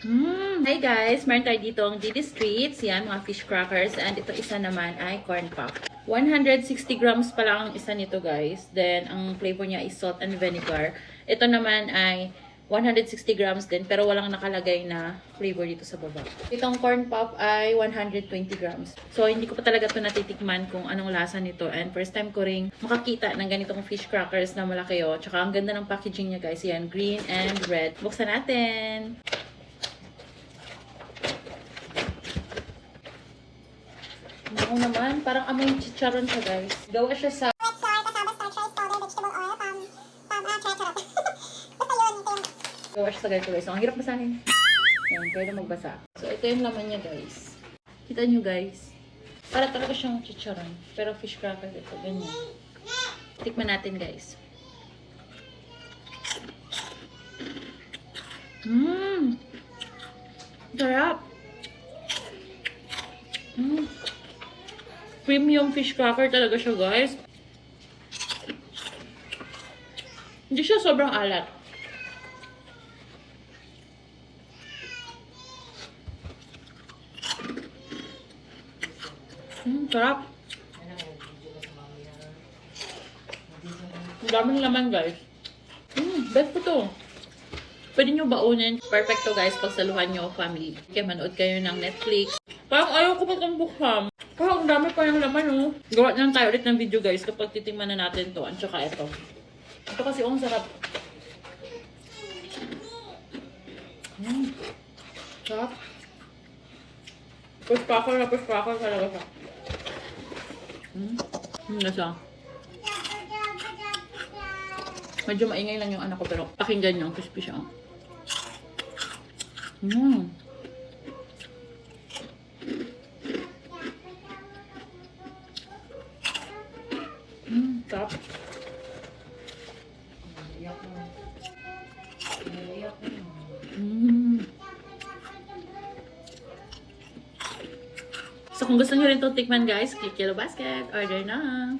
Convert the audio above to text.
Hi guys! Meron tayo dito ang DD Streets. Yan, mga fish crackers. And ito isa naman ay corn pop. 160 grams pa lang ang isa nito guys. Then, ang flavor niya is salt and vinegar. Ito naman ay 160 grams din, pero walang nakalagay na flavor dito sa baba. Itong corn pop ay 120 grams. So, hindi ko pa talaga ito natitikman kung anong lasa nito. And first time ko ring makakita ng ganitong fish crackers na malaki o. Tsaka ang ganda ng packaging niya guys. Yan, green and red. Buksan natin! Ako naman, parang amoy chicharon siya guys. Gawa siya sa gawa siya sa ganito guys. So, ang hirap basahin. Yan, kaya na magbasa. So, ito yung laman niya guys. Kita nyo guys. Para talaga siyang chicharon. Pero fish crackers ito. Ganyan. Tikman natin guys. Sarap! Premium fish cracker talaga siya guys. Hindi siya sobrang alat. Sarap. Ang daming laman guys. Best po to. Pwede nyo baunin. Perfecto guys pag saluhan nyo family. Kaya manood kayo ng Netflix. Parang ayaw ko magbukham. Parang ang dami pa yung laman oh. Gawa lang tayo ulit ng video guys kapag titingnan na natin to. At saka ito. Ito kasi ang sarap. Sarap. Push cracker talaga siya. Nasa. Medyo maingay lang yung anak ko pero pakinggan nyo. Crispy siya. Sarap. So kung gusto nyo rin itong tikman guys, click Yellow Basket. Order na.